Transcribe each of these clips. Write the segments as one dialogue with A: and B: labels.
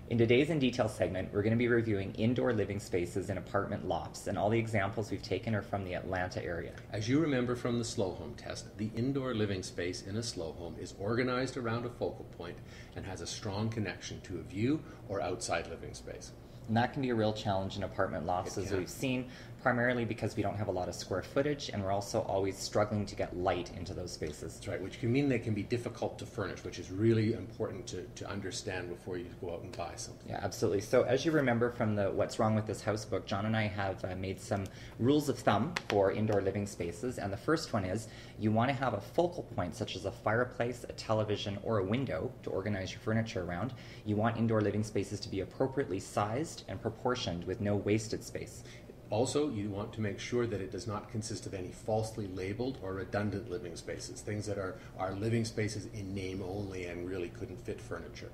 A: In today's In Detail segment, we're going to be reviewing indoor living spaces in apartment lofts, and all the examples we've taken are from the Atlanta area.
B: As you remember from the slow home test, the indoor living space in a slow home is organized around a focal point and has a strong connection to a view or outside living space.
A: And that can be a real challenge in apartment lofts, as we've seen, primarily because we don't have a lot of square footage, and we're also always struggling to get light into those spaces.
B: That's right, which can mean they can be difficult to furnish, which is really important to understand before you go out and buy something.
A: Yeah, absolutely. So as you remember from the What's Wrong with This House book, John and I have made some rules of thumb for indoor living spaces, and the first one is you want to have a focal point, such as a fireplace, a television, or a window to organize your furniture around. You want indoor living spaces to be appropriately sized and proportioned with no wasted space.
B: Also, you want to make sure that it does not consist of any falsely labeled or redundant living spaces, things that are living spaces in name only and really couldn't fit furniture.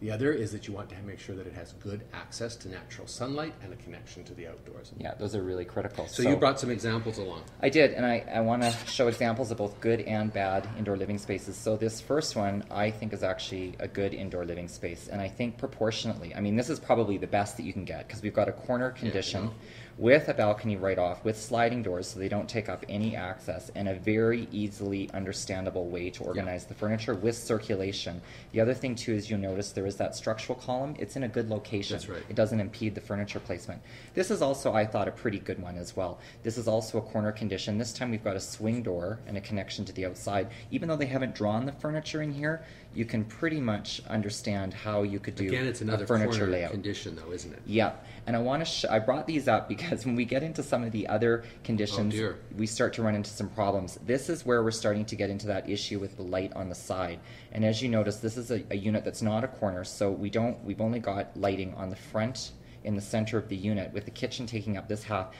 B: The other is that you want to make sure that it has good access to natural sunlight and a connection to the outdoors.
A: Yeah, those are really critical.
B: So you brought some examples along.
A: I did, and I want to show examples of both good and bad indoor living spaces. So this first one I think is actually a good indoor living space, and I think proportionately. I mean, this is probably the best that you can get because we've got a corner condition with a balcony right off, with sliding doors so they don't take up any access, and a very easily understandable way to organize the furniture with circulation. The other thing too is you'll notice there is that structural column. It's in a good location.
B: That's right.
A: It doesn't impede the furniture placement. This is also, I thought, a pretty good one as well. This is also a corner condition. This time we've got a swing door and a connection to the outside. Even though they haven't drawn the furniture in here, you can pretty much understand how you could do
B: Again, it's another
A: a furniture
B: corner
A: layout.
B: condition, though, isn't it?
A: Yeah, and I want to. I brought these up because when we get into some of the other conditions, we start to run into some problems. This is where we're starting to get into that issue with the light on the side. And as you notice, this is a unit that's not a corner, so we've only got lighting on the front in the center of the unit, with the kitchen taking up this half.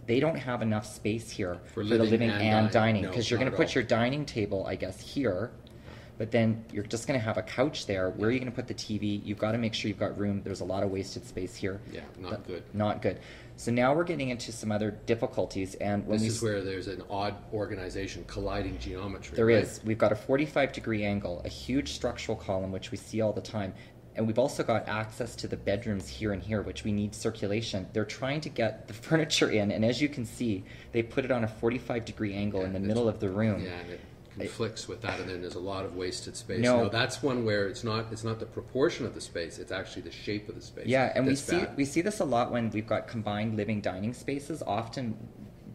A: They don't have enough space here for the living and dining, because you're going to put your dining table, I guess, here. But then you're just going to have a couch there. Where are you going to put the TV? You've got to make sure you've got room. There's a lot of wasted space here.
B: Yeah, not good.
A: Not good. So now we're getting into some other difficulties. And
B: this is where there's an odd organization, colliding geometry.
A: There is. We've got a 45-degree angle, a huge structural column, which we see all the time. And we've also got access to the bedrooms here and here, which we need circulation. They're trying to get the furniture in, and as you can see, they put it on a 45-degree angle in the middle of the room.
B: Yeah, and it conflicts with that, and then there's a lot of wasted space. No, that's one where it's not the proportion of the space, it's actually the shape of the space.
A: Yeah, and we see this a lot when we've got combined living dining spaces. Often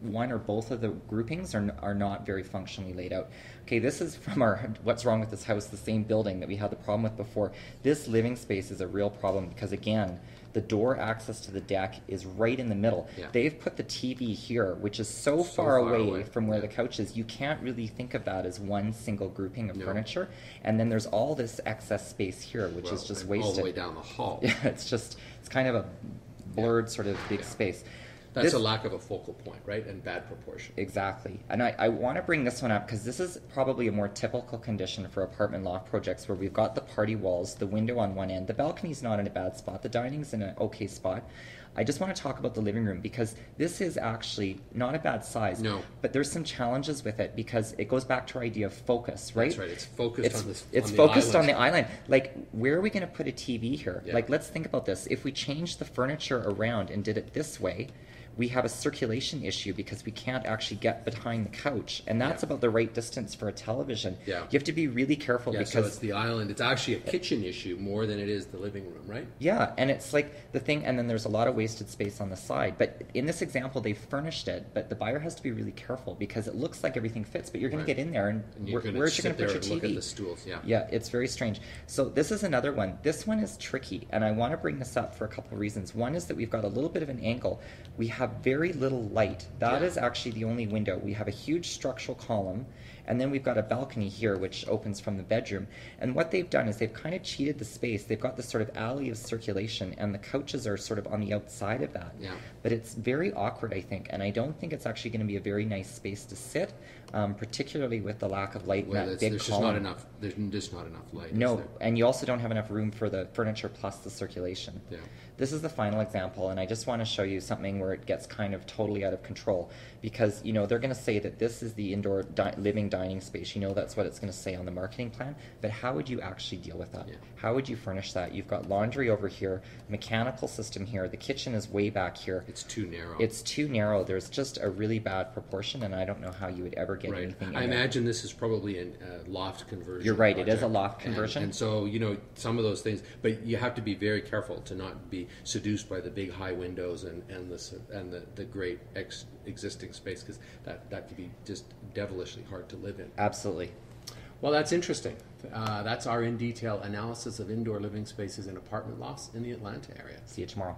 A: one or both of the groupings are not very functionally laid out. Okay, this is from our What's Wrong with This House, the same building that we had the problem with before. This living space is a real problem because, again, the door access to the deck is right in the middle. Yeah. They've put the TV here, which is so far away from where the couch is, you can't really think of that as one single grouping of furniture. And then there's all this excess space here, which is just wasted.
B: All the way down the hall.
A: Yeah, it's kind of a blurred sort of big space.
B: That's a lack of a focal point, right? And bad proportion.
A: Exactly. And I want to bring this one up because this is probably a more typical condition for apartment loft projects, where we've got the party walls, the window on one end, the balcony's not in a bad spot, the dining's in an okay spot. I just want to talk about the living room because this is actually not a bad size.
B: No.
A: But there's some challenges with it because it goes back to our idea of focus, right?
B: That's right. It's focused
A: on the island. Like, where are we going to put a TV here? Yeah. Like, let's think about this. If we changed the furniture around and did it this way, we have a circulation issue because we can't actually get behind the couch, and that's about the right distance for a television. Yeah. You have to be really careful because
B: so it's the island. It's actually a kitchen issue more than it is the living room, right?
A: Yeah, and it's like the thing, and then there's a lot of wasted space on the side. But in this example, they furnished it, but the buyer has to be really careful because it looks like everything fits, but you're going to get in there, and where's you going to put your TV?
B: Look at the stools.
A: Yeah, it's very strange. So this is another one. This one is tricky, and I want to bring this up for a couple of reasons. One is that we've got a little bit of an angle. We have very little light. That is actually the only window. We have a huge structural column, and then we've got a balcony here which opens from the bedroom. And what they've done is they've kind of cheated the space. They've got this sort of alley of circulation, and the couches are sort of on the outside of that. Yeah. But it's very awkward, I think, and I don't think it's actually going to be a very nice space to sit, particularly with the lack of light in that big column.
B: There's just not enough light.
A: No, and you also don't have enough room for the furniture plus the circulation.
B: Yeah.
A: This is the final example, and I just want to show you something where it gets kind of totally out of control because, they're going to say that this is the indoor living dining space. You know that's what it's going to say on the marketing plan, but how would you actually deal with that?
B: Yeah.
A: How would you furnish that? You've got laundry over here, mechanical system here, the kitchen is way back here.
B: It's too narrow.
A: It's too narrow. There's just a really bad proportion, and I don't know how you would ever get anything in
B: I
A: there.
B: imagine this is probably a loft conversion.
A: You're right,
B: project.
A: it is a loft conversion.
B: And so, you know, some of those things, but you have to be very careful to not be seduced by the big high windows and the great existing space, because that could be just devilishly hard to live in.
A: Absolutely.
B: Well, that's interesting. That's our in-detail analysis of indoor living spaces in apartment lofts in the Atlanta area.
A: See you tomorrow.